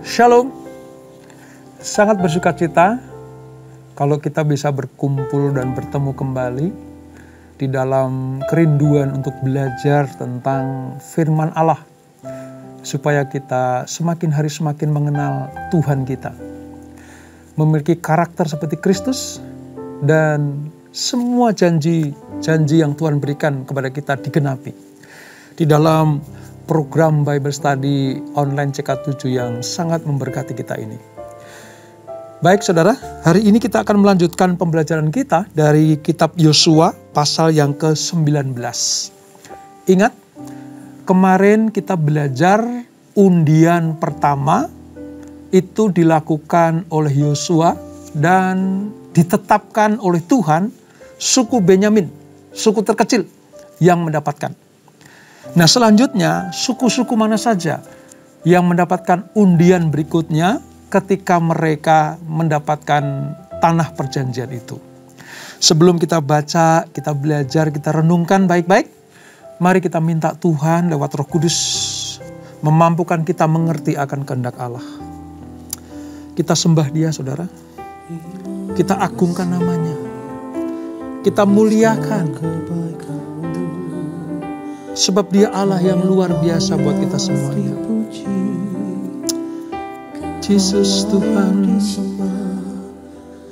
Shalom, sangat bersukacita kalau kita bisa berkumpul dan bertemu kembali di dalam kerinduan untuk belajar tentang firman Allah, supaya kita semakin hari semakin mengenal Tuhan kita, memiliki karakter seperti Kristus, dan semua janji-janji yang Tuhan berikan kepada kita digenapi di dalam program Bible Study online CK7 yang sangat memberkati kita ini. Baik saudara, hari ini kita akan melanjutkan pembelajaran kita dari kitab Yosua pasal yang ke-19. Ingat, kemarin kita belajar undian pertama itu dilakukan oleh Yosua dan ditetapkan oleh Tuhan suku Benyamin, suku terkecil yang mendapatkan. Nah, selanjutnya suku-suku mana saja yang mendapatkan undian berikutnya ketika mereka mendapatkan tanah perjanjian itu. Sebelum kita baca, kita belajar, kita renungkan baik-baik, mari kita minta Tuhan lewat Roh Kudus memampukan kita mengerti akan kehendak Allah. Kita sembah Dia, saudara. Kita agungkan namanya. Kita muliakan. Sebab Dia Allah yang luar biasa buat kita semuanya. Yesus Tuhan,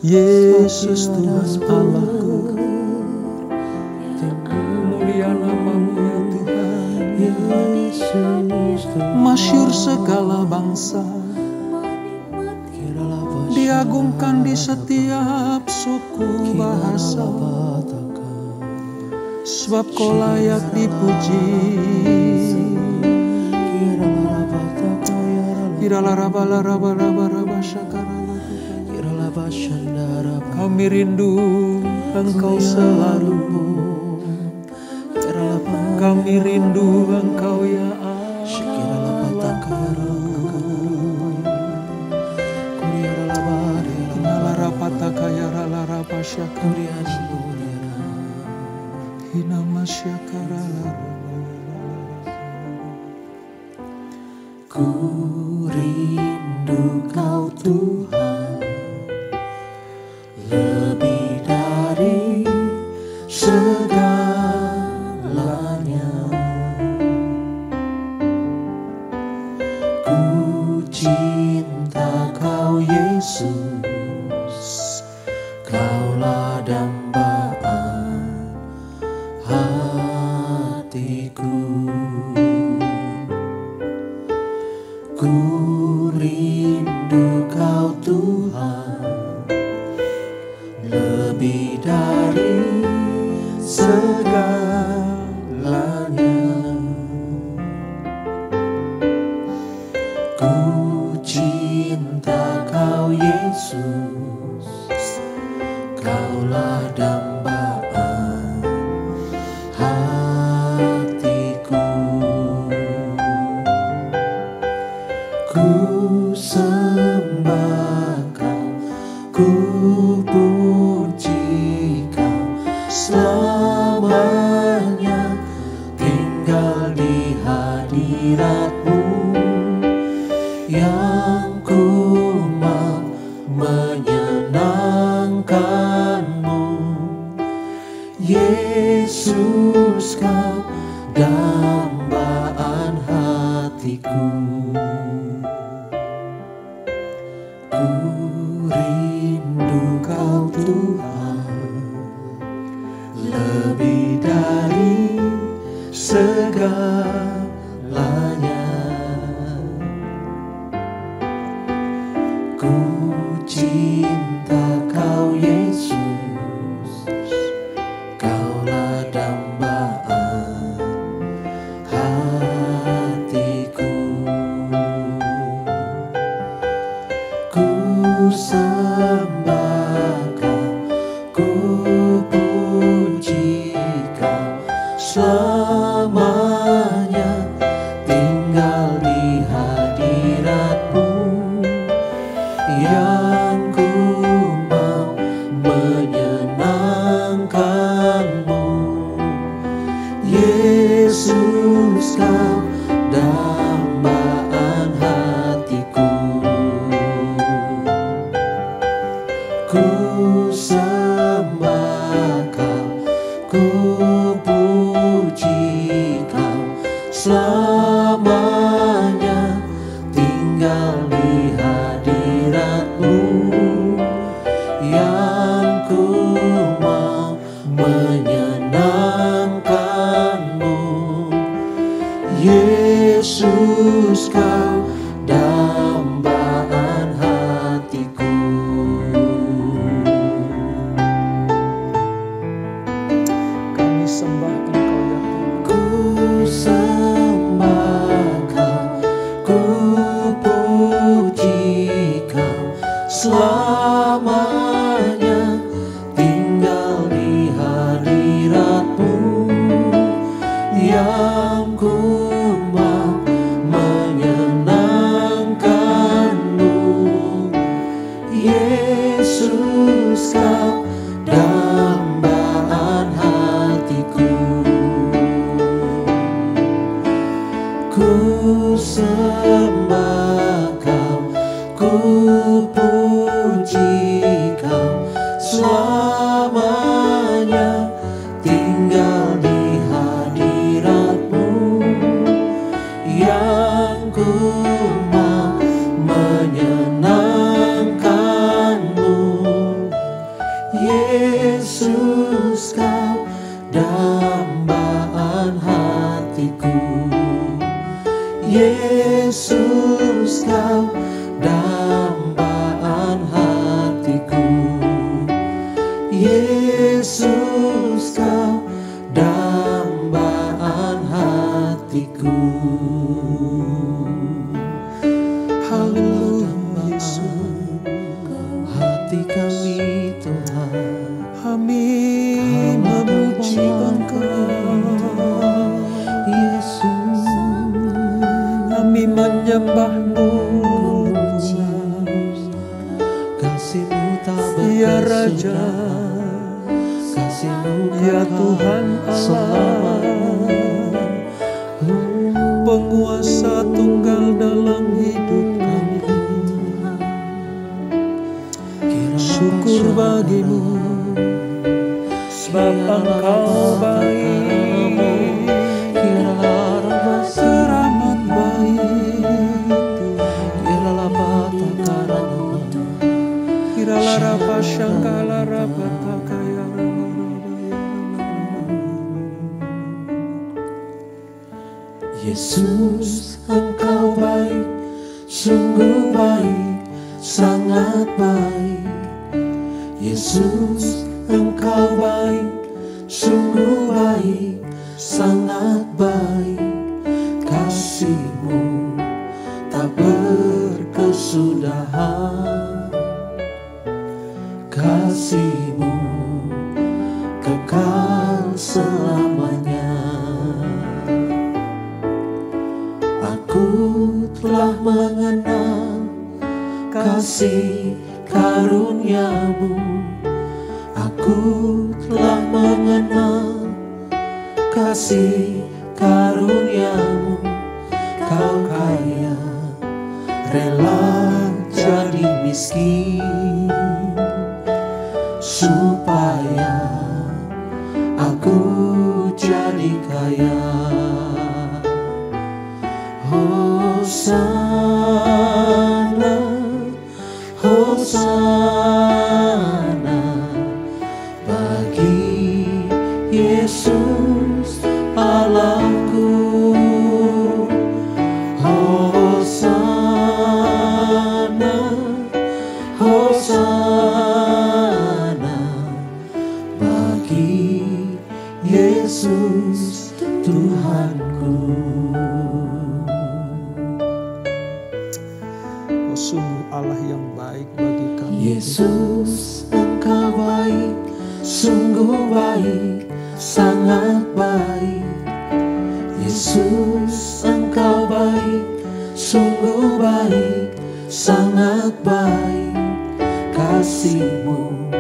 Yesus Tuhan Allahku, mulia nama-Mu ya Tuhan, masyhur segala bangsa, diagungkan di setiap suku bahasa. Sebab Kau layak dipuji. Kami rindu Engkau selalu. Kami rindu Engkau ya Allah. Ku rindu Kau Tuhan, lebih dari segalanya. Ku cinta Kau Yesus, Kaulah dambaan hatiku. Ku rindu Kau Tuhan, lebih dari segalanya. Ku cinta Kau Yesus, Kaulah dambaan hatiku. Ku sembah Kau, ku puji Kau, selamanya tinggal di hadirat-Mu, yang ku mau menyenangkan-Mu. Yesus, Kau dambaan hatiku. Ku rindu Kau Tuhan, lebih dari segalanya. Ku cinta Kau Yesus, Kaulah dambaan hatiku. Ku sembah Kau, ku puji Kau, selamanya tinggal di hadirat-Mu, yang ku mau menyenangkan-Mu. Yesus, Kau dambaan hatiku. Yesus kau dambaan hatiku. Kami sembah Engkau ya Tuhan. Ku sembah kau, ku puji kau, selamanya tinggal di hadirat-Mu yang ku mau menyenangkan-Mu. Yesus kau dambaan hatiku. Ku sembah kau, ku puji kau, selamanya tinggal di hadirat-Mu yang ku mau menyenangkan-Mu. Yesus kau dambaan hatiku. Yesus kau dambaan hatiku. Yesus kau dambaan hatiku. Haleluya Yesus, hati kami Tuhan, Kami memuji Engkau. Yesus, Kami menyembah-Mu. kasih-Mu tak Ya Raja, berkesudahan, kasih-Mu ya kekal Tuhan Allah, selamanya. penguasa tunggal dalam hidup kami. Syukur bagi-Mu, sebab Engkau baik, teramat baik. Kiralah rapa syangkala rapa takaya. Yesus, Engkau baik, sungguh baik, sangat baik. Yesus, Engkau baik, sungguh baik, sangat baik. Kasih-Mu tak berkesudahan, kasih-Mu kekal selamanya. Aku telah mengenal kasih karunia-Mu. Aku telah mengenal kasih karunia-Mu. Kau kaya, rela jadi miskin, supaya aku jadi kaya. Hosana, Hosana bagi Yesus Allahku. Hosana, Hosana bagi Yesus Tuhanku. Oh, sungguh Allah yang baik bagi kami. Yesus, Engkau baik, sungguh baik, sangat baik. Yesus, Engkau baik, sungguh baik, sangat baik. Kasih-Mu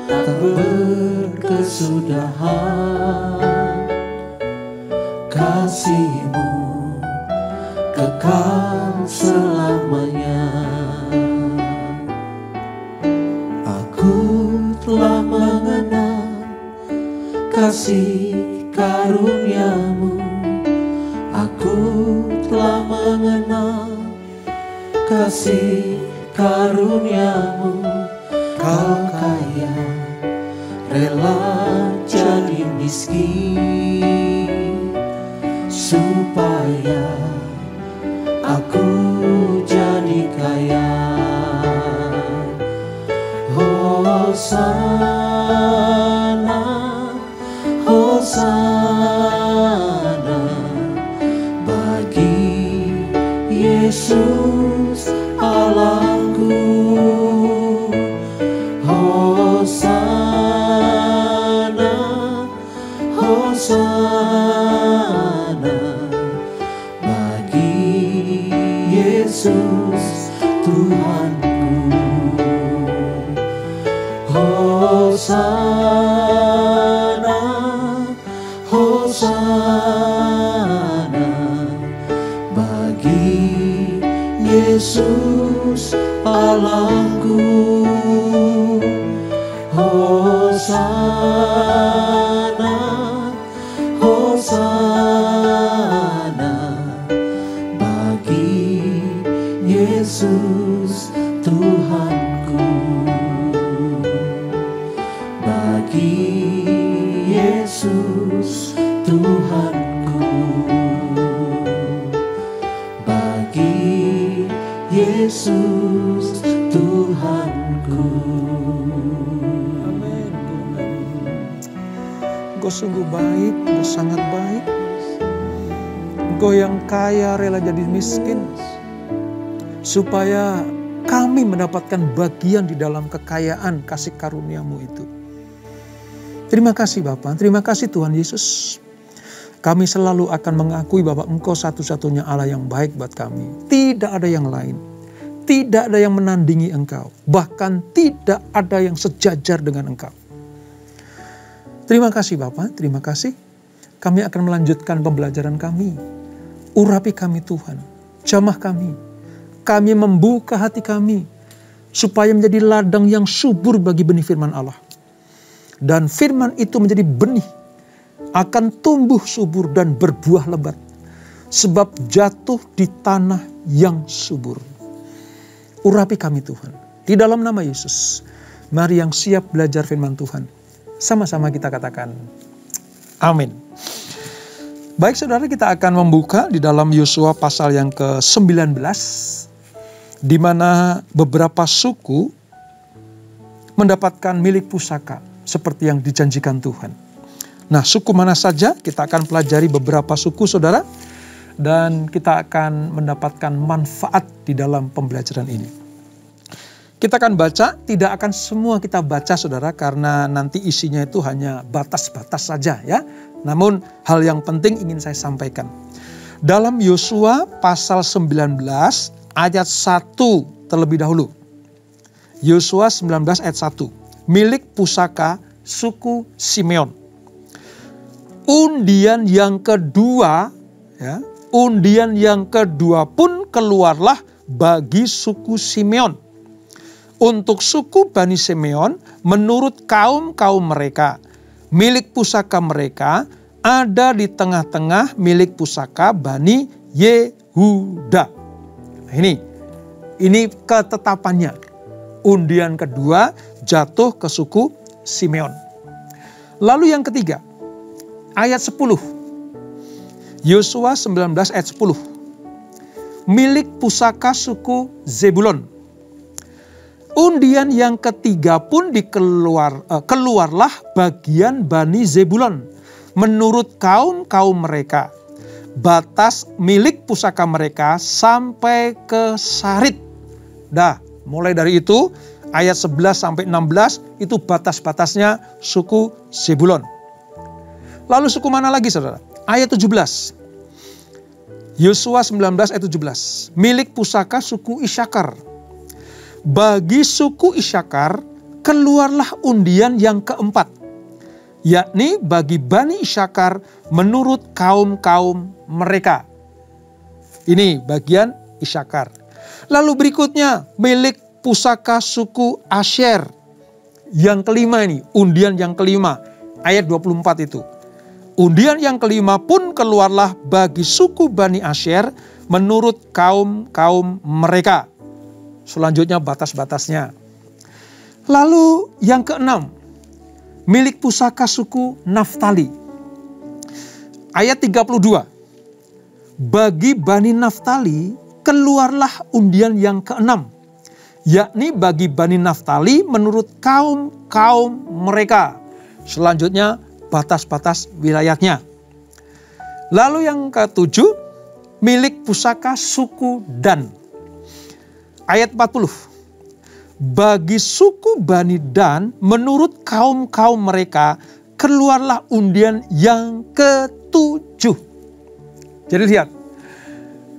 tak berkesudahan, kasih-Mu kekal selamanya. Aku telah mengenal kasih karunia-Mu. Aku telah mengenal kasih karunia-Mu. Kau kaya, rela jadi miskin, supaya aku jadi kaya. Hosana, Hosana bagi Yesus Allahku. Hosana, Hosana bagi Yesus Tuhanku. Hosana, Hosana bagi Yesus Allahku. Hosana, Hosana bagi Yesus Tuhanku. Bagi Yesus Tuhanku. Bagi Yesus Tuhanku. Amin. Engkau sungguh baik, Engkau sangat baik. Engkau yang kaya rela jadi miskin, supaya kami mendapatkan bagian di dalam kekayaan kasih karunia-Mu itu. Terima kasih Bapa, terima kasih Tuhan Yesus. Kami selalu akan mengakui bahwa Engkau satu-satunya Allah yang baik buat kami. Tidak ada yang lain. Tidak ada yang menandingi Engkau. Bahkan tidak ada yang sejajar dengan Engkau. Terima kasih Bapa, terima kasih. Kami akan melanjutkan pembelajaran kami. Urapi kami Tuhan. Jamah kami. Kami membuka hati kami. Supaya menjadi ladang yang subur bagi benih firman Allah. Dan firman itu menjadi benih, akan tumbuh subur dan berbuah lebat. Sebab jatuh di tanah yang subur. Urapi kami Tuhan. Di dalam nama Yesus. Mari yang siap belajar firman Tuhan. Sama-sama kita katakan, amin. Baik saudara, kita akan membuka di dalam Yosua pasal yang ke-19. Di mana beberapa suku mendapatkan milik pusaka. Seperti yang dijanjikan Tuhan. Nah, suku mana saja? Kita akan pelajari beberapa suku saudara. Dan kita akan mendapatkan manfaat di dalam pembelajaran ini. Kita akan baca, tidak akan semua kita baca saudara. Karena nanti isinya itu hanya batas-batas saja ya. Namun hal yang penting ingin saya sampaikan. Dalam Yosua pasal 19 ayat 1 terlebih dahulu. Yosua 19 ayat 1. Milik pusaka suku Simeon. Undian yang kedua, ya, undian yang kedua pun keluarlah bagi suku Simeon. Untuk suku Bani Simeon, menurut kaum-kaum mereka, milik pusaka mereka ada di tengah-tengah milik pusaka Bani Yehuda. Nah, ini ketetapannya. Undian kedua jatuh ke suku Simeon. Lalu yang ketiga, ayat 10. Yosua 19 ayat 10. Milik pusaka suku Zebulon. Undian yang ketiga pun keluarlah bagian Bani Zebulon. Menurut kaum-kaum mereka. Batas milik pusaka mereka sampai ke Sarit. Mulai dari itu, ayat 11 sampai 16 itu batas-batasnya suku Zebulon. Lalu suku mana lagi saudara? Ayat 17. Yosua 19 ayat 17. Milik pusaka suku Isakar. Bagi suku Isakar keluarlah undian yang keempat. Yakni bagi Bani Isakar menurut kaum-kaum mereka. Ini bagian Isakar. Lalu berikutnya milik pusaka suku Asher. Yang kelima ini, undian yang kelima, ayat 24 itu. Undian yang kelima pun keluarlah bagi suku Bani Asher menurut kaum-kaum mereka. Selanjutnya batas-batasnya. Lalu yang keenam, milik pusaka suku Naftali. Ayat 32. Bagi Bani Naftali keluarlah undian yang keenam, yakni bagi Bani Naftali menurut kaum mereka. Selanjutnya batas-batas wilayahnya. Lalu yang ketujuh, milik pusaka suku Dan. Ayat 40. Bagi suku Bani Dan menurut kaum mereka keluarlah undian yang ketujuh. Jadi lihat,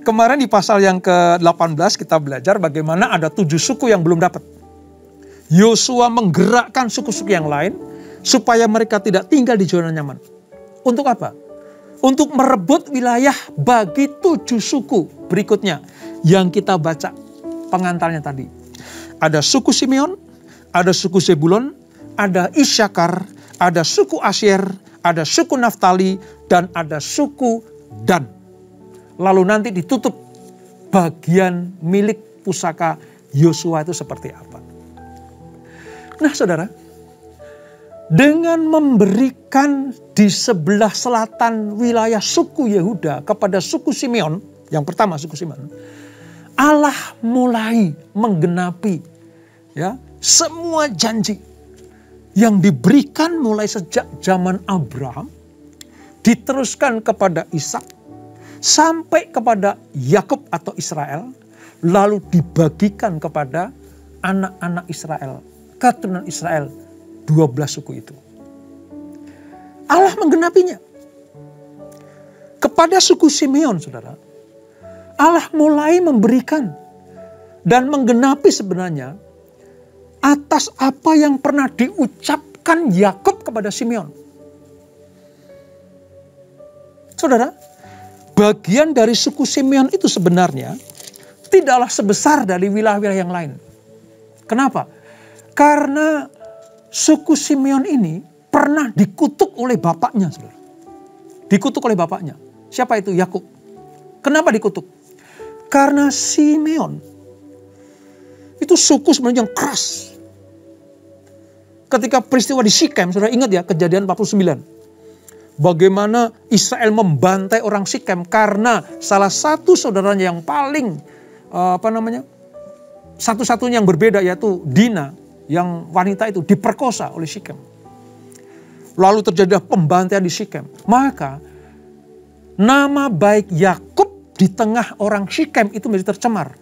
kemarin di pasal yang ke-18 kita belajar bagaimana ada 7 suku yang belum dapat. Yosua menggerakkan suku-suku yang lain supaya mereka tidak tinggal di zona nyaman. Untuk apa? Untuk merebut wilayah bagi 7 suku berikutnya yang kita baca pengantarnya tadi. Ada suku Simeon, ada suku Zebulon, ada Isyakar, ada suku Asyer, ada suku Naftali, dan ada suku Dan. Lalu nanti ditutup bagian milik pusaka Yosua itu seperti apa. Nah saudara, dengan memberikan di sebelah selatan wilayah suku Yehuda kepada suku Simeon, yang pertama suku Simeon, Allah mulai menggenapi semua janji yang diberikan mulai sejak zaman Abraham, diteruskan kepada Ishak, sampai kepada Yakub atau Israel, lalu dibagikan kepada anak-anak Israel, keturunan Israel, 12 suku itu. Allah menggenapinya. Kepada suku Simeon, saudara, Allah mulai memberikan dan menggenapi sebenarnya atas apa yang pernah diucapkan Yakub kepada Simeon. Saudara, bagian dari suku Simeon itu sebenarnya tidaklah sebesar dari wilayah-wilayah yang lain. Kenapa? Karena suku Simeon ini pernah dikutuk oleh bapaknya, saudara. Dikutuk oleh bapaknya. Siapa itu? Yakub. Kenapa dikutuk? Karena Simeon itu suku sebenarnya yang keras. Ketika peristiwa di Sikem, saudara ingat ya, Kejadian 49. Bagaimana Israel membantai orang Sikem karena salah satu saudaranya yang paling satu-satunya yang berbeda, yaitu Dina, yang wanita itu diperkosa oleh Sikem. Lalu terjadi pembantaian di Sikem. Maka nama baik Yakub di tengah orang Sikem itu menjadi tercemar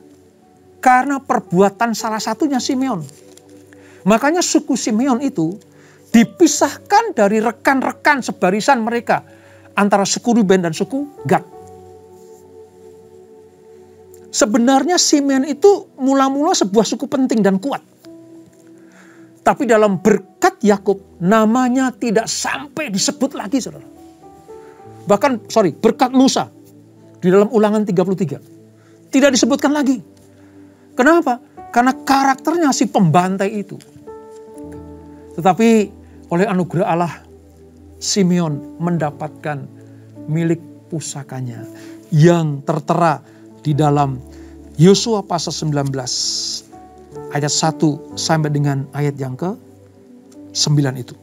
karena perbuatan salah satunya Simeon. Makanya suku Simeon itu dipisahkan dari rekan-rekan sebarisan mereka antara suku Ruben dan suku Gad. Sebenarnya Simeon itu mula-mula sebuah suku penting dan kuat. Tapi dalam berkat Yakub, namanya tidak sampai disebut lagi, saudara. Bahkan, berkat Musa di dalam Ulangan 33 tidak disebutkan lagi. Kenapa? Karena karakternya si pembantai itu. Tetapi oleh anugerah Allah, Simeon mendapatkan milik pusakanya yang tertera di dalam Yosua pasal 19 ayat 1 sampai dengan ayat yang ke-9 itu.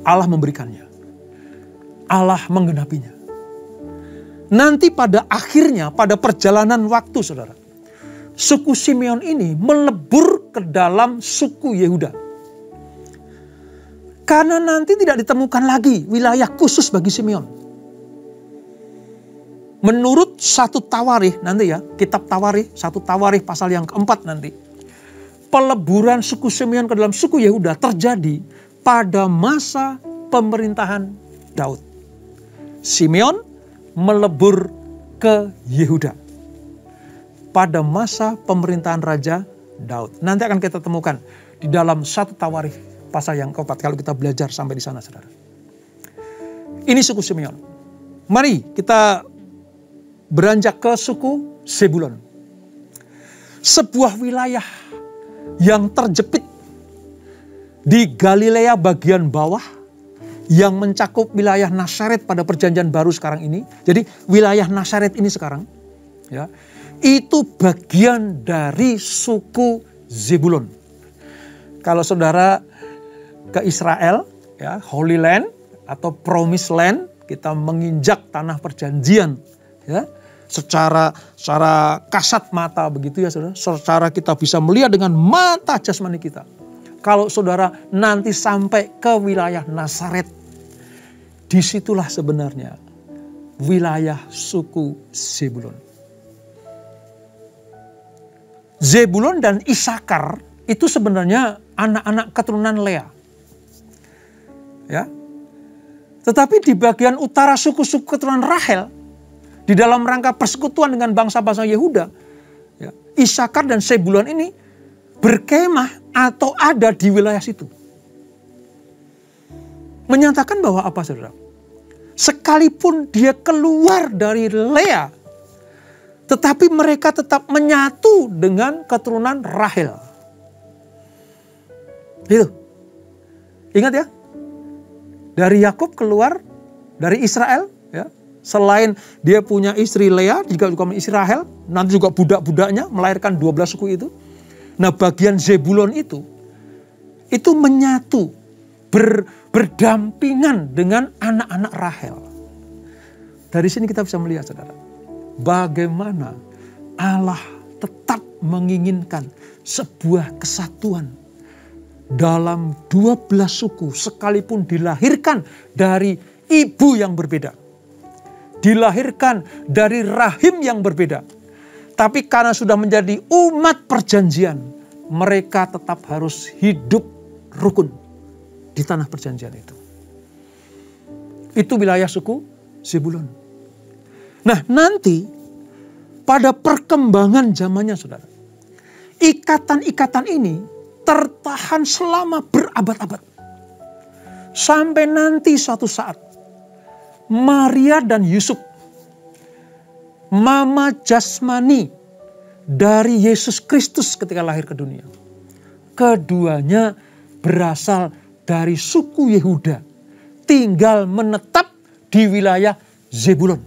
Allah memberikannya. Allah menggenapinya. Nanti pada akhirnya, pada perjalanan waktu, saudara, suku Simeon ini melebur ke dalam suku Yehuda. Karena nanti tidak ditemukan lagi wilayah khusus bagi Simeon. Menurut 1 Tawarikh nanti ya, kitab Tawarikh, 1 Tawarikh pasal yang keempat nanti. Peleburan suku Simeon ke dalam suku Yehuda terjadi pada masa pemerintahan Daud. Simeon melebur ke Yehuda pada masa pemerintahan Raja Daud. Nanti akan kita temukan di dalam 1 Tawarikh pasal yang keempat kalau kita belajar sampai di sana, saudara. Ini suku Simeon. Mari kita beranjak ke suku Zebulon. Sebuah wilayah yang terjepit di Galilea bagian bawah yang mencakup wilayah Nazaret pada perjanjian baru sekarang ini. Jadi wilayah Nazaret ini sekarang ya, itu bagian dari suku Zebulon. Kalau saudara ke Israel ya, Holy Land atau Promised Land, kita menginjak tanah perjanjian ya. secara kasat mata begitu ya saudara. Secara kita bisa melihat dengan mata jasmani kita. Kalau saudara nanti sampai ke wilayah Nazaret, disitulah sebenarnya wilayah suku Zebulon. Zebulon dan Isakar itu sebenarnya anak-anak keturunan Lea. Ya. Tetapi di bagian utara suku-suku keturunan Rahel, di dalam rangka persekutuan dengan bangsa-bangsa Yehuda, ya, Isakar dan Zebulon ini berkemah atau ada di wilayah situ. Menyatakan bahwa apa saudara? Sekalipun dia keluar dari Lea, tetapi mereka tetap menyatu dengan keturunan Rahel. Itu. Ingat ya. Dari Yakub keluar dari Israel, ya. Selain dia punya istri Lea, juga istri Rahel, nanti juga budak-budaknya melahirkan 12 suku itu. Nah, bagian Zebulon itu menyatu, berdampingan dengan anak-anak Rahel. Dari sini kita bisa melihat saudara, bagaimana Allah tetap menginginkan sebuah kesatuan dalam 12 suku sekalipun dilahirkan dari ibu yang berbeda. Dilahirkan dari rahim yang berbeda. Tapi karena sudah menjadi umat perjanjian, mereka tetap harus hidup rukun di tanah perjanjian itu. Itu wilayah suku Zebulon. Nah, nanti pada perkembangan zamannya saudara, ikatan-ikatan ini tertahan selama berabad-abad. Sampai nanti suatu saat Maria dan Yusuf, mama jasmani dari Yesus Kristus ketika lahir ke dunia, keduanya berasal dari suku Yehuda, tinggal menetap di wilayah Zebulon.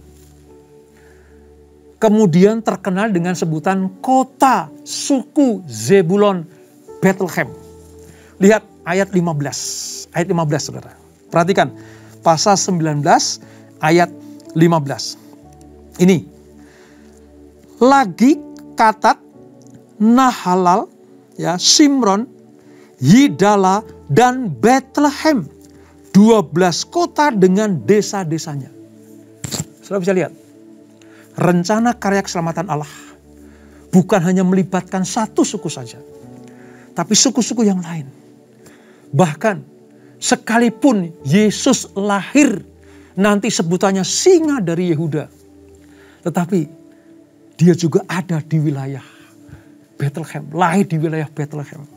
Kemudian terkenal dengan sebutan kota suku Zebulon, Bethlehem. Lihat ayat 15. Ayat 15 saudara. Perhatikan pasal 19 ayat 15. Ini. Lagi Katat, Nahalal, ya, Simron, Yidala, dan Bethlehem. 12 kota dengan desa-desanya. Saudara bisa lihat. Rencana karya keselamatan Allah bukan hanya melibatkan satu suku saja, tapi suku-suku yang lain. Bahkan sekalipun Yesus lahir nanti sebutannya singa dari Yehuda, tetapi dia juga ada di wilayah Bethlehem, lahir di wilayah Bethlehem.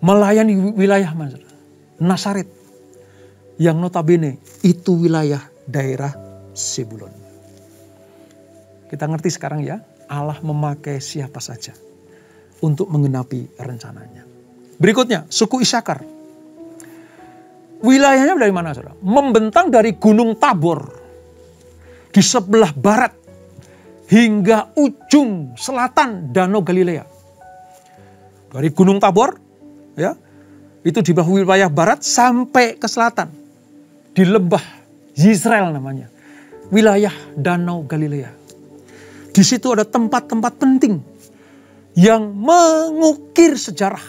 Melayani wilayah mana? Nazaret, yang notabene itu wilayah daerah Zebulon. Kita ngerti sekarang ya, Allah memakai siapa saja untuk menggenapi rencananya. Berikutnya, suku Isakar. Wilayahnya dari mana saudara? Membentang dari Gunung Tabor di sebelah barat hingga ujung selatan Danau Galilea. Dari Gunung Tabor, ya, itu di bawah wilayah barat sampai ke selatan di lembah Yisrael namanya, wilayah Danau Galilea. Di situ ada tempat-tempat penting yang mengukir sejarah.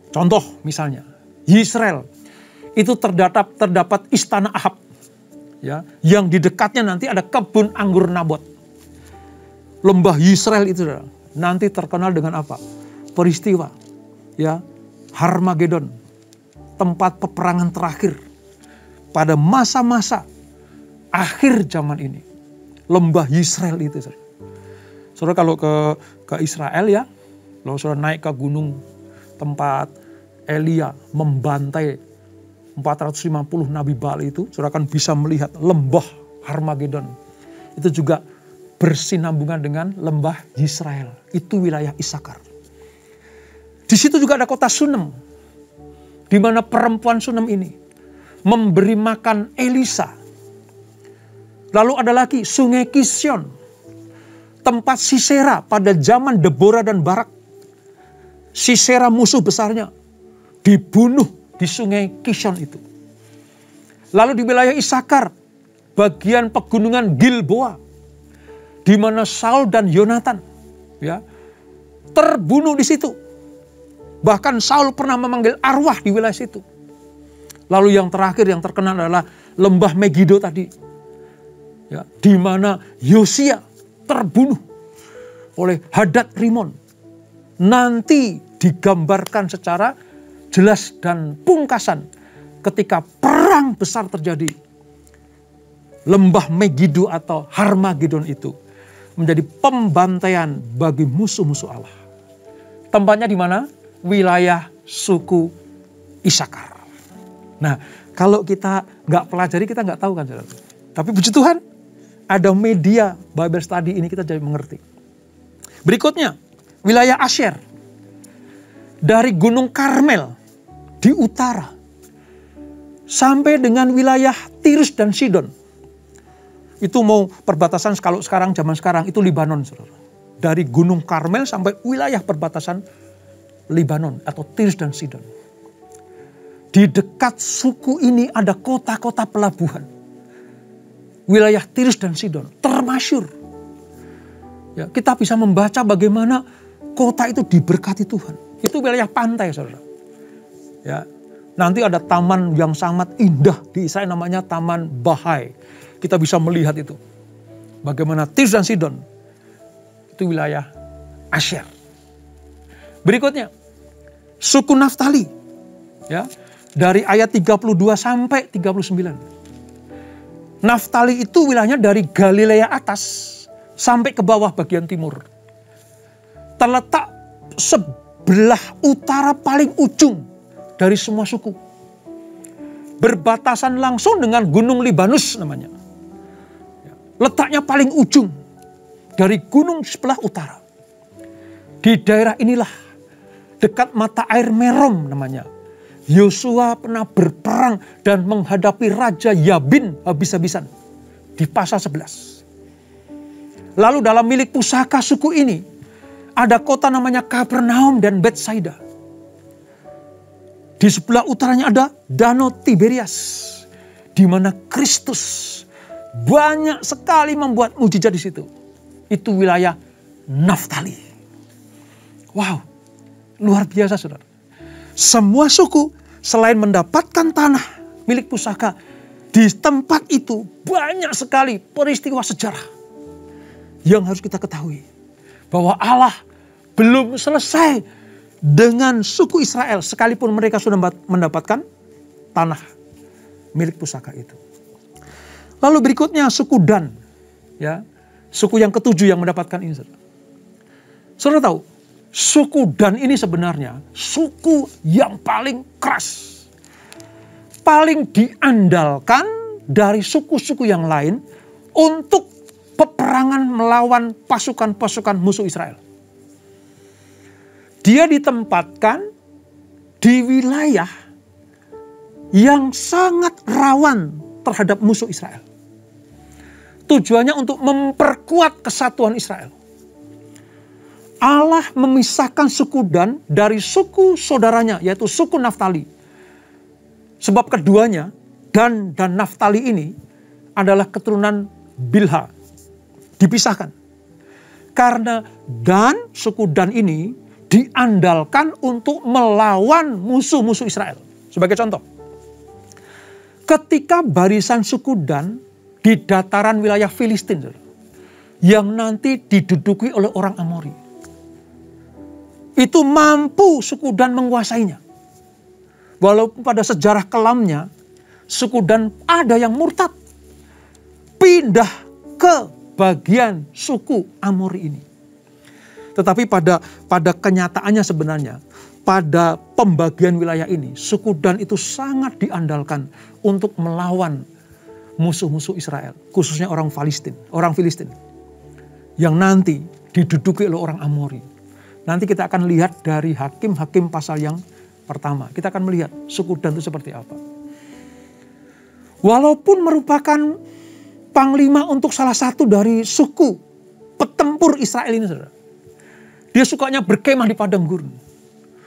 Contoh misalnya, Yisrael itu terdapat istana Ahab, ya, yang di dekatnya nanti ada kebun anggur Nabot. Lembah Yisrael itu nanti terkenal dengan apa? Peristiwa, ya, Harmagedon, tempat peperangan terakhir pada masa-masa akhir zaman ini. Lembah Yisrael itu. Saudara kalau ke Israel ya, kalau saudara naik ke gunung tempat Elia membantai 450 Nabi Baal itu, saudara akan bisa melihat lembah Harmagedon. Itu juga bersinambungan dengan lembah Yisrael. Itu wilayah Isakar. Di situ juga ada kota Sunem, di mana perempuan Sunem ini memberi makan Elisa. Lalu ada lagi sungai Kishon, tempat Sisera pada zaman Deborah dan Barak. Sisera musuh besarnya dibunuh di sungai Kishon itu. Lalu di wilayah Isakar, bagian pegunungan Gilboa, di mana Saul dan Yonatan ya terbunuh di situ. Bahkan Saul pernah memanggil arwah di wilayah situ. Lalu yang terakhir yang terkenal adalah lembah Megido tadi. Ya, di mana Yosia terbunuh oleh Hadad Rimon. Nanti digambarkan secara jelas dan pungkasan ketika perang besar terjadi. Lembah Megido atau Harmagedon itu menjadi pembantaian bagi musuh-musuh Allah. Tempatnya di mana? Wilayah suku Isakar. Nah, kalau kita nggak pelajari, kita nggak tahu kan, saudara. Tapi puji Tuhan, ada media Bible Study ini kita jadi mengerti. Berikutnya, wilayah Asher. Dari Gunung Karmel di utara sampai dengan wilayah Tirus dan Sidon. Itu mau perbatasan kalau sekarang, zaman sekarang itu Libanon, saudara. Dari Gunung Karmel sampai wilayah perbatasan Libanon atau Tirus dan Sidon. Di dekat suku ini ada kota-kota pelabuhan. Wilayah Tirus dan Sidon termasyur. Ya, kita bisa membaca bagaimana kota itu diberkati Tuhan. Itu wilayah pantai, saudara. Ya, nanti ada taman yang sangat indah di Israel namanya Taman Bahai. Kita bisa melihat itu. Bagaimana Tirus dan Sidon. Itu wilayah Asher. Berikutnya, suku Naftali. Ya, dari ayat 32 sampai 39. Naftali itu wilayahnya dari Galilea atas sampai ke bawah bagian timur. Terletak sebelah utara paling ujung dari semua suku. Berbatasan langsung dengan Gunung Libanus namanya. Letaknya paling ujung dari gunung sebelah utara. Di daerah inilah dekat mata air Merom namanya. Yosua pernah berperang dan menghadapi Raja Yabin habis-habisan di pasal 11. Lalu dalam milik pusaka suku ini ada kota namanya Kapernaum dan Betsaida. Di sebelah utaranya ada Danau Tiberias, di mana Kristus banyak sekali membuat mujizat di situ. Itu wilayah Naftali. Wow, luar biasa, saudara. Semua suku selain mendapatkan tanah milik pusaka, di tempat itu banyak sekali peristiwa sejarah yang harus kita ketahui. Bahwa Allah belum selesai dengan suku Israel sekalipun mereka sudah mendapatkan tanah milik pusaka itu. Lalu berikutnya suku Dan, ya, suku yang ketujuh yang mendapatkan ini. Saudara tahu, suku Dan ini sebenarnya suku yang paling keras, paling diandalkan dari suku-suku yang lain untuk peperangan melawan pasukan-pasukan musuh Israel. Dia ditempatkan di wilayah yang sangat rawan terhadap musuh Israel. Tujuannya untuk memperkuat kesatuan Israel. Allah memisahkan suku Dan dari suku saudaranya, yaitu suku Naftali. Sebab keduanya, Dan dan Naftali ini adalah keturunan Bilha. Dipisahkan. Karena Dan, suku Dan ini diandalkan untuk melawan musuh-musuh Israel. Sebagai contoh, ketika barisan suku Dan di dataran wilayah Filistin yang nanti diduduki oleh orang Amori, itu mampu suku Dan menguasainya. Walaupun pada sejarah kelamnya suku Dan ada yang murtad, pindah ke bagian suku Amori ini. Tetapi pada kenyataannya sebenarnya, pada pembagian wilayah ini, suku Dan itu sangat diandalkan untuk melawan musuh-musuh Israel, khususnya orang Filistin, yang nanti diduduki oleh orang Amori. Nanti kita akan lihat dari Hakim-Hakim pasal yang pertama. Kita akan melihat suku Dan itu seperti apa. Walaupun merupakan panglima untuk salah satu dari suku petempur Israel ini, saudara. Dia sukanya berkemah di padang gurun,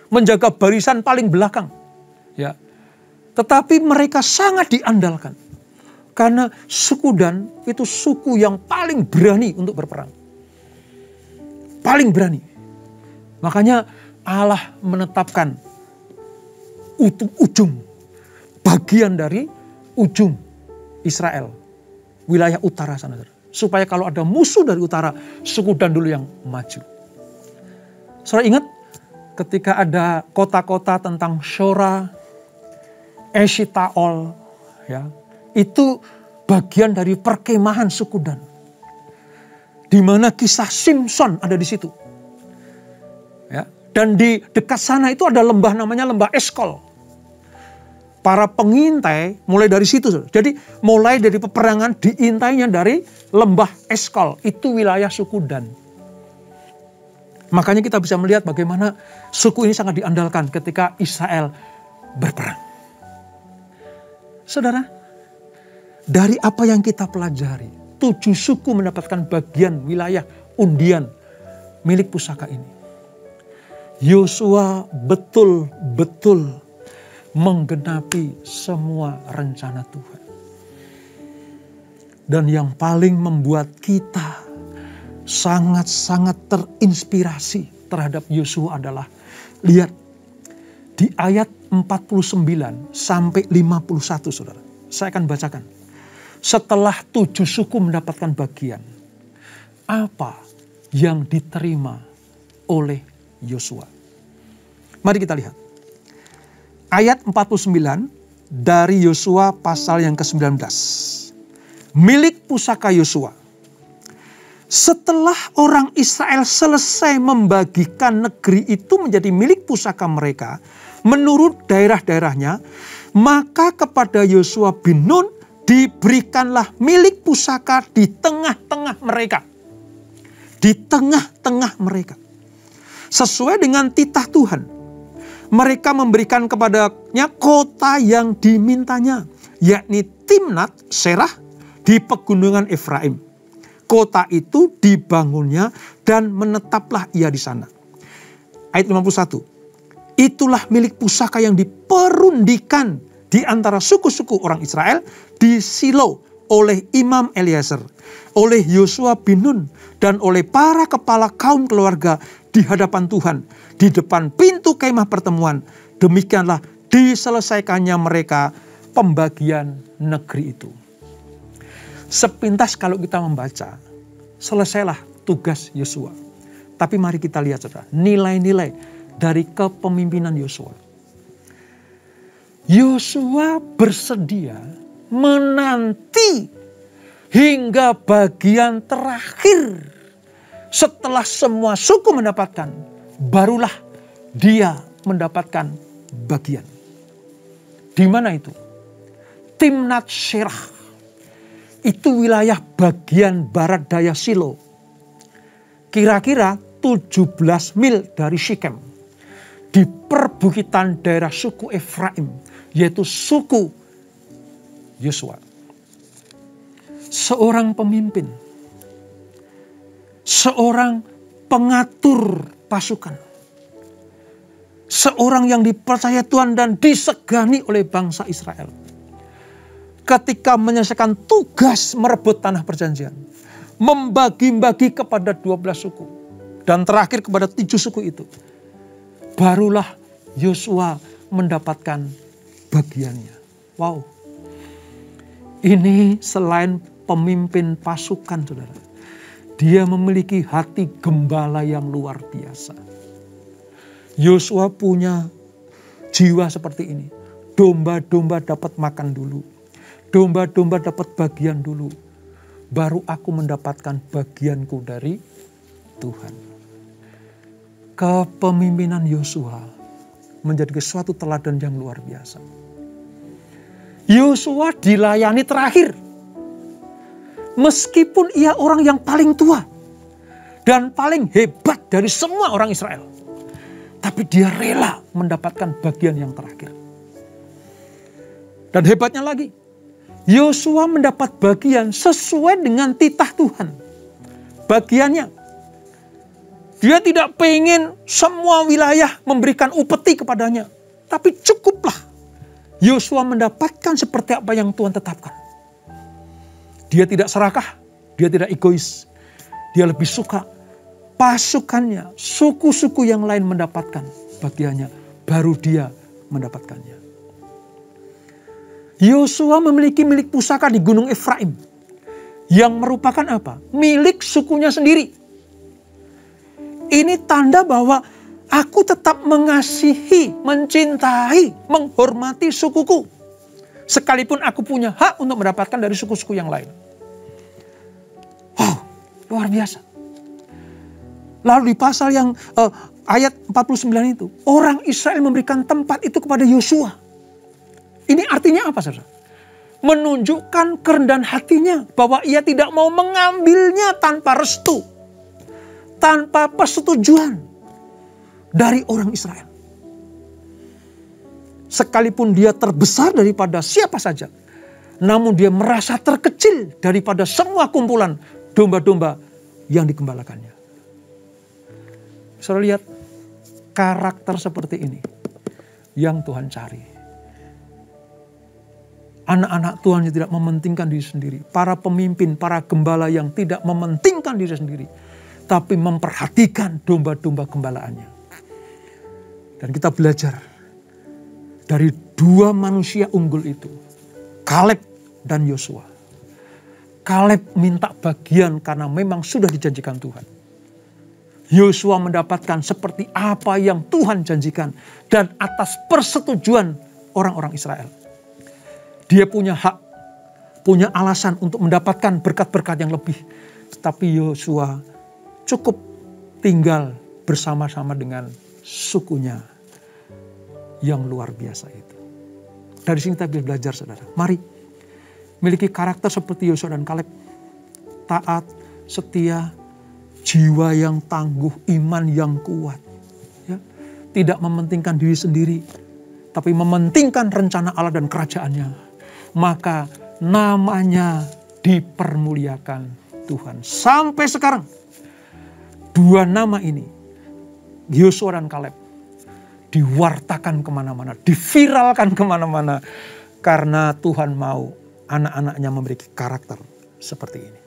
menjaga barisan paling belakang. Ya. Tetapi mereka sangat diandalkan. Karena suku Dan itu suku yang paling berani untuk berperang. Paling berani. Makanya Allah menetapkan ujung, bagian dari ujung Israel, wilayah utara sana. Supaya kalau ada musuh dari utara, suku Dan dulu yang maju. Saudara ingat ketika ada kota-kota tentang Shora, Eshitaol, ya, itu bagian dari perkemahan suku Dan. Di mana kisah Simpson ada di situ. Ya, dan di dekat sana itu ada lembah namanya lembah Eskol. Para pengintai mulai dari situ. Jadi mulai dari peperangan diintainya dari lembah Eskol. Itu wilayah suku Dan. Makanya kita bisa melihat bagaimana suku ini sangat diandalkan ketika Israel berperang. Saudara, dari apa yang kita pelajari, 7 suku mendapatkan bagian wilayah undian milik pusaka ini. Yosua betul-betul menggenapi semua rencana Tuhan. Dan yang paling membuat kita sangat-sangat terinspirasi terhadap Yosua adalah, lihat di ayat 49 sampai 51, saudara. Saya akan bacakan. Setelah 7 suku mendapatkan bagian, apa yang diterima oleh Yosua? Mari kita lihat. Ayat 49 dari Yosua pasal yang ke-19. Milik pusaka Yosua. Setelah orang Israel selesai membagikan negeri itu menjadi milik pusaka mereka, menurut daerah-daerahnya, maka kepada Yosua bin Nun diberikanlah milik pusaka di tengah-tengah mereka. Di tengah-tengah mereka. Sesuai dengan titah Tuhan. Mereka memberikan kepadanya kota yang dimintanya, yakni Timnat Serah di pegunungan Efraim. Kota itu dibangunnya dan menetaplah ia di sana. Ayat 51. Itulah milik pusaka yang diperundikan di antara suku-suku orang Israel di Silo oleh Imam Eliezer, oleh Yosua bin Nun, dan oleh para kepala kaum keluarga di hadapan Tuhan, di depan pintu kemah pertemuan. Demikianlah diselesaikannya mereka pembagian negeri itu. Sepintas kalau kita membaca, selesailah tugas Yosua. Tapi mari kita lihat, saudara, nilai-nilai dari kepemimpinan Yosua. Yosua bersedia menanti hingga bagian terakhir. Setelah semua suku mendapatkan, barulah dia mendapatkan bagian. Di mana itu? Timnat Serah. Itu wilayah bagian barat daya Silo. Kira-kira 17 mil dari Sikem. Di perbukitan daerah suku Efraim, yaitu suku Yosua. Seorang pemimpin, seorang pengatur pasukan, seorang yang dipercaya Tuhan dan disegani oleh bangsa Israel. Ketika menyelesaikan tugas merebut tanah perjanjian, membagi-bagi kepada 12 suku, dan terakhir kepada 7 suku itu, barulah Yosua mendapatkan bagiannya. Wow. Ini selain pemimpin pasukan, saudara, dia memiliki hati gembala yang luar biasa. Yosua punya jiwa seperti ini. Domba-domba dapat makan dulu. Domba-domba dapat bagian dulu. Baru aku mendapatkan bagianku dari Tuhan. Kepemimpinan Yosua menjadi suatu teladan yang luar biasa. Yosua dilayani terakhir. Meskipun ia orang yang paling tua dan paling hebat dari semua orang Israel. Tapi dia rela mendapatkan bagian yang terakhir. Dan hebatnya lagi, Yosua mendapat bagian sesuai dengan titah Tuhan. Bagiannya. Dia tidak pengen semua wilayah memberikan upeti kepadanya. Tapi cukuplah Yosua mendapatkan seperti apa yang Tuhan tetapkan. Dia tidak serakah, dia tidak egois. Dia lebih suka pasukannya, suku-suku yang lain mendapatkan bagiannya, baru dia mendapatkannya. Yosua memiliki milik pusaka di Gunung Efraim, yang merupakan apa? Milik sukunya sendiri. Ini tanda bahwa aku tetap mengasihi, mencintai, menghormati sukuku. Sekalipun aku punya hak untuk mendapatkan dari suku-suku yang lain. Wow, luar biasa. Lalu di pasal yang ayat 49 itu, orang Israel memberikan tempat itu kepada Yosua. Ini artinya apa, saudara? Menunjukkan kerendahan hatinya bahwa ia tidak mau mengambilnya tanpa restu, tanpa persetujuan dari orang Israel. Sekalipun dia terbesar daripada siapa saja, namun dia merasa terkecil daripada semua kumpulan domba-domba yang digembalakannya. Saudara lihat karakter seperti ini yang Tuhan cari. Anak-anak Tuhan yang tidak mementingkan diri sendiri. Para pemimpin, para gembala yang tidak mementingkan diri sendiri. Tapi memperhatikan domba-domba gembalaannya. Dan kita belajar dari dua manusia unggul itu. Kaleb dan Yosua. Kaleb minta bagian karena memang sudah dijanjikan Tuhan. Yosua mendapatkan seperti apa yang Tuhan janjikan. Dan atas persetujuan orang-orang Israel. Dia punya hak, punya alasan untuk mendapatkan berkat-berkat yang lebih. Tapi Yosua cukup tinggal bersama-sama dengan sukunya yang luar biasa itu. Dari sini kita bisa belajar, saudara. Mari miliki karakter seperti Yosua dan Kaleb. Taat, setia, jiwa yang tangguh, iman yang kuat. Ya. Tidak mementingkan diri sendiri, tapi mementingkan rencana Allah dan kerajaannya. Maka namanya dipermuliakan Tuhan. Sampai sekarang, dua nama ini, Yosua dan Kaleb, diwartakan kemana-mana, diviralkan kemana-mana. Karena Tuhan mau anak-anaknya memiliki karakter seperti ini.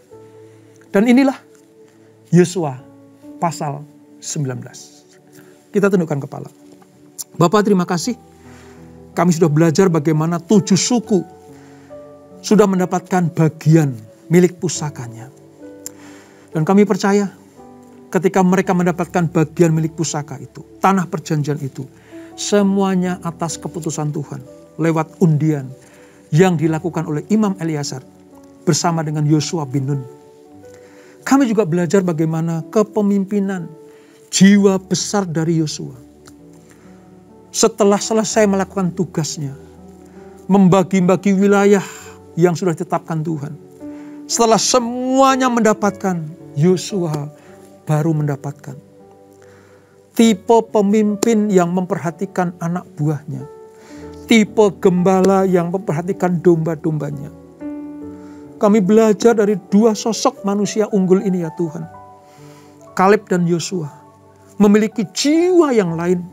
Dan inilah Yosua pasal 19. Kita tundukkan kepala. Bapak, terima kasih. Kami sudah belajar bagaimana 7 suku sudah mendapatkan bagian milik pusakanya. Dan kami percaya ketika mereka mendapatkan bagian milik pusaka itu, tanah perjanjian itu, semuanya atas keputusan Tuhan lewat undian yang dilakukan oleh Imam Eliasar bersama dengan Yosua bin Nun. Kami juga belajar bagaimana kepemimpinan jiwa besar dari Yosua. Setelah selesai melakukan tugasnya, membagi-bagi wilayah yang sudah ditetapkan Tuhan. Setelah semuanya mendapatkan, Yosua baru mendapatkan tipe pemimpin yang memperhatikan anak buahnya. Tipe gembala yang memperhatikan domba-dombanya. Kami belajar dari dua sosok manusia unggul ini ya Tuhan. Kaleb dan Yosua memiliki jiwa yang lain.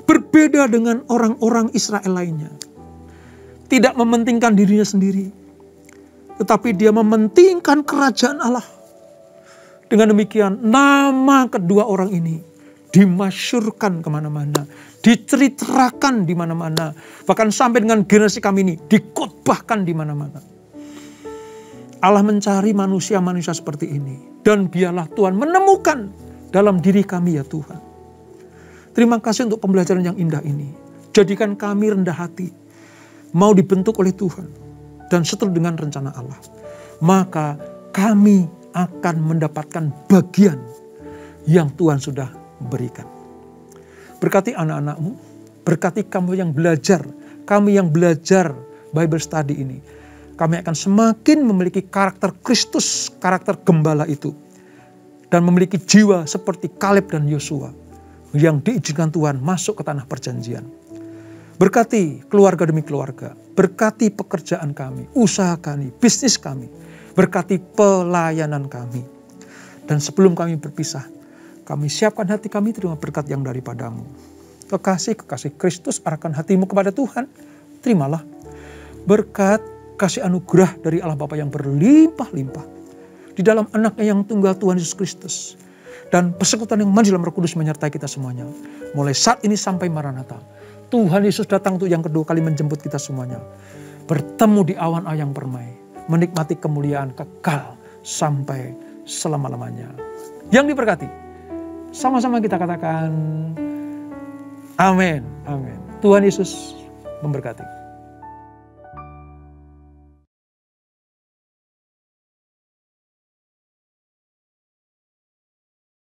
Berbeda dengan orang-orang Israel lainnya. Tidak mementingkan dirinya sendiri. Tetapi dia mementingkan kerajaan Allah. Dengan demikian nama kedua orang ini dimasyurkan kemana-mana. Diceritakan di mana-mana. Bahkan sampai dengan generasi kami ini dikotbahkan di mana-mana. Allah mencari manusia-manusia seperti ini. Dan biarlah Tuhan menemukan dalam diri kami ya Tuhan. Terima kasih untuk pembelajaran yang indah ini. Jadikan kami rendah hati. Mau dibentuk oleh Tuhan. Dan seturut dengan rencana Allah. Maka kami akan mendapatkan bagian yang Tuhan sudah berikan. Berkati anak-anakmu. Berkati kamu yang belajar. Kami yang belajar Bible study ini. Kami akan semakin memiliki karakter Kristus. Karakter gembala itu. Dan memiliki jiwa seperti Kaleb dan Yosua. Yang diizinkan Tuhan masuk ke tanah perjanjian. Berkati keluarga demi keluarga. Berkati pekerjaan kami, usaha kami, bisnis kami. Berkati pelayanan kami. Dan sebelum kami berpisah, kami siapkan hati kami terima berkat yang daripadamu. Kekasih Kristus arahkan hatimu kepada Tuhan. Terimalah berkat kasih anugerah dari Allah Bapa yang berlimpah-limpah di dalam anaknya yang tunggal Tuhan Yesus Kristus. Dan persekutuan yang manis dalam Roh Kudus menyertai kita semuanya. Mulai saat ini sampai Maranatha. Tuhan Yesus datang untuk yang kedua kali menjemput kita semuanya. Bertemu di awan-awan yang permai. Menikmati kemuliaan kekal sampai selama-lamanya. Yang diberkati. Sama-sama kita katakan amin. Amin. Tuhan Yesus memberkati.